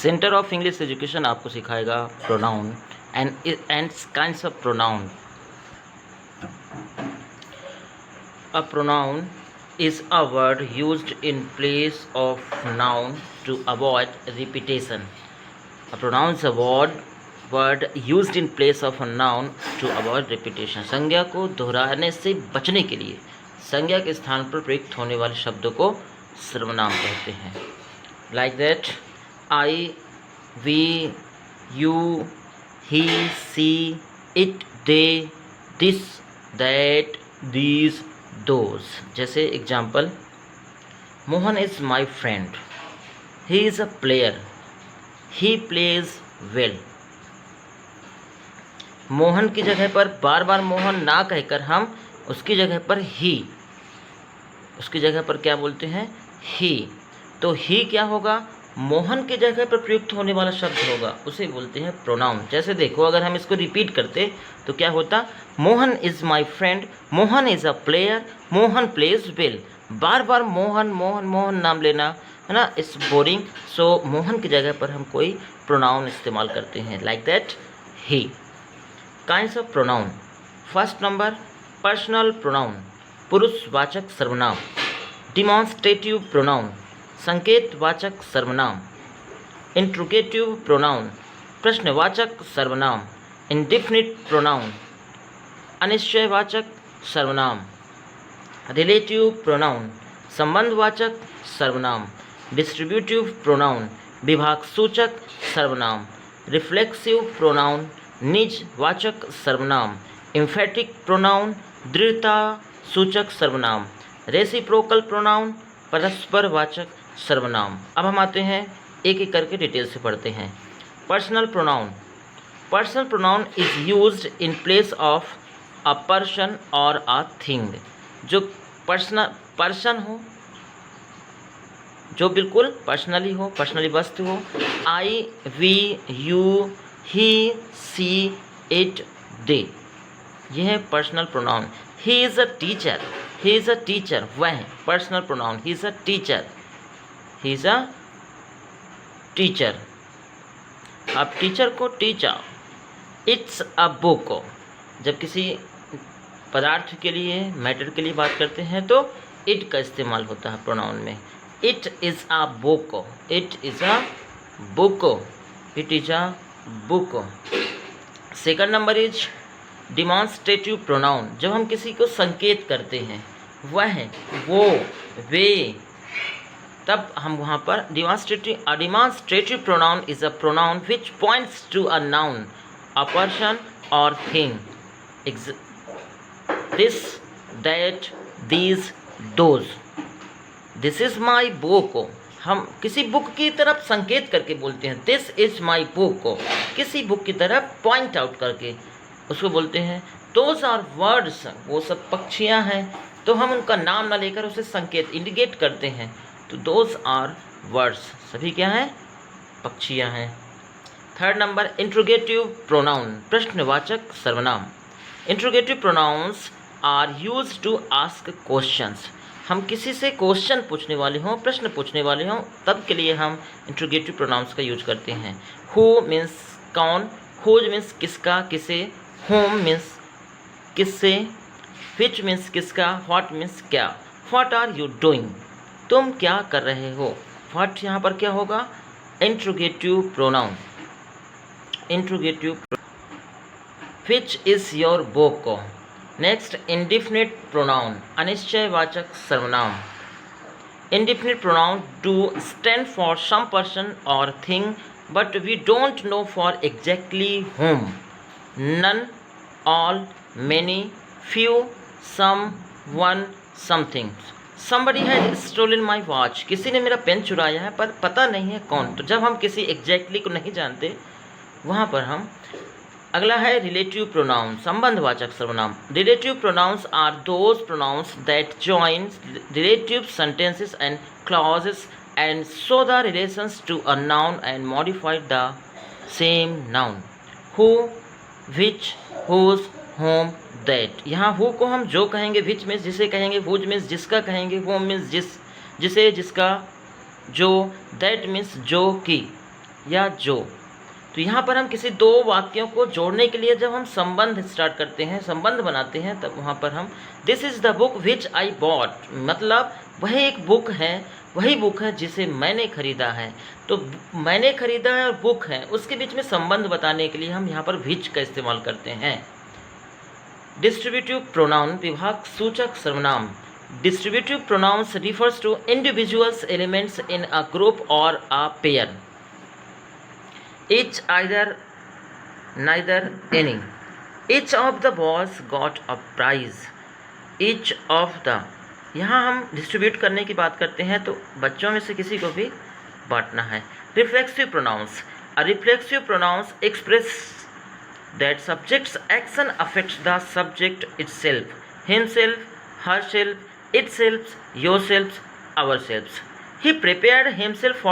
Centre of English education आपको सिखाएगा pronoun and kinds of pronoun. A pronoun is a word used in place of noun to avoid repetition. A pronoun is a word used in place of a noun to avoid repetition. संज्ञा को दोहराने से बचने के लिए संज्ञा के स्थान पर प्रयुक्त होने वाले शब्दों को सर्वनाम कहते हैं। Like that, I, we, you, he, she, it, they, this, that, these, those। जैसे example, Mohan is my friend, he is a player, he plays well. Mohan की जगह पर बार बार मोहन ना कहकर हम उसकी जगह पर उसकी जगह पर क्या बोलते हैं? ही। तो ही क्या होगा? मोहन की जगह पर प्रयुक्त होने वाला शब्द होगा, उसे बोलते हैं प्रोनाउन। जैसे देखो, अगर हम इसको रिपीट करते तो क्या होता? Mohan is my friend, Mohan is a player, Mohan plays well. बार बार मोहन मोहन मोहन नाम लेना है ना, इट्स बोरिंग। सो मोहन की जगह पर हम कोई प्रोनाउन इस्तेमाल करते हैं, like that he. Kinds of pronoun. First number, personal pronoun, पुरुषवाचक सर्वनाम। डिमॉन्स्ट्रेटिव प्रोनाउन, संकेतवाचक सर्वनाम। इंट्रोगेटिव प्रोनाउन, प्रश्नवाचक सर्वनाम। इंडिफिनिट प्रोनाउन, अनिश्चयवाचक सर्वनाम। रिलेटिव प्रोनाउन, संबंधवाचक सर्वनाम। डिस्ट्रीब्यूटिव प्रोनाउन, विभागसूचक सर्वनाम। रिफ्लेक्सिव प्रोनाउन, निजवाचक सर्वनाम। एम्फेटिक प्रोनाउन, दृढ़ता सूचक सर्वनाम। रेसिप्रोकल प्रोनाउन, परस्परवाचक सर्वनाम। अब हम आते हैं एक एक करके डिटेल से पढ़ते हैं। Personal pronoun. Personal pronoun is used in place of a person और अ थिंग। जो पर्सन हो, जो बिल्कुल पर्सनली हो, पर्सनली वस्तु हो। I, we, you, he, she, it, they, यह है personal pronoun. He is a teacher, he is a teacher, वह personal pronoun. He is a teacher, he is a teacher. आप टीचर को टीचर। इट्स अ बुक, जब किसी पदार्थ के लिए, मैटर के लिए बात करते हैं तो इट का इस्तेमाल होता है प्रोनाउन में। It is a book, it is a book, it is a book. Second number is demonstrative pronoun, जब हम किसी को संकेत करते हैं, वह, वो, वे, तब हम वहाँ पर demonstrative pronoun is a pronoun which points to a noun, a person और thing. This, that, these, those. This is my book, हम किसी बुक की तरफ संकेत करके बोलते हैं। दिस इज़ माई बुक, किसी बुक की तरफ पॉइंट आउट करके उसको बोलते हैं। दोज आर वर्ड्स, वो सब पक्षियाँ हैं, तो हम उनका नाम ना लेकर उसे संकेत इंडिकेट करते हैं। तो दोज आर वर्ड्स, सभी क्या हैं? पक्षियाँ हैं। थर्ड नंबर, इंट्रोगेटिव प्रोनाउन, प्रश्नवाचक सर्वनाम। Interrogative pronouns are used to ask questions. हम किसी से क्वेश्चन पूछने वाले हों, प्रश्न पूछने वाले हों, तब के लिए हम इंट्रोगेटिव प्रोनाउंस का यूज करते हैं। हु मीन्स कौन, हुज मीन्स किसका, किसे, होम मीन्स किससे, विच मीन्स किसका, व्हाट मीन्स क्या। व्हाट आर यू डूइंग, तुम क्या कर रहे हो। व्हाट यहाँ पर क्या होगा? Interrogative pronoun. Interrogative. Which is your book. Next, indefinite pronoun, अनिश्चयवाचक सर्वनाम। Indefinite pronoun do stand for some person और thing but we don't know for exactly whom। None, all, many, few, some, one, something. somebody has stolen my watch, किसी ने मेरा pen चुराया है पर पता नहीं है कौन। तो जब हम किसी एग्जैक्टली को नहीं जानते, वहाँ पर हम। अगला है रिलेटिव प्रोनाउन, संबंधवाचक सर्वनाम। Relative pronouns are those pronouns that join relative sentences and clauses and show the relations to a noun and modify the same noun. Who, which, whose, whom, that. यहाँ हु को हम जो कहेंगे, which means जिसे कहेंगे, whose means जिसका कहेंगे, home means जिसे, जिसका, जो, दैट मीन्स जो की, या जो। तो यहाँ पर हम किसी दो वाक्यों को जोड़ने के लिए जब हम संबंध स्टार्ट करते हैं, संबंध बनाते हैं, तब वहाँ पर हम this is the book which I bought, मतलब वह एक बुक है, वही बुक है जिसे मैंने खरीदा है। तो मैंने खरीदा है और बुक है, उसके बीच में संबंध बताने के लिए हम यहाँ पर विच का इस्तेमाल करते हैं। डिस्ट्रीब्यूटिव प्रोनाउन, विभाग सूचक सर्वनाम। Distributive pronounce refers to individuals elements in a group or a pair, each either neither any. Each of the boys got a prize. Each of the, यहाँ हम डिस्ट्रीब्यूट करने की बात करते हैं तो बच्चों में से किसी को भी बांटना है। Reflexive pronouns, a reflexive pronouns express that subject's action affects the subject itself, himself, herself, itself, yourselves, ourselves. He prepared himself for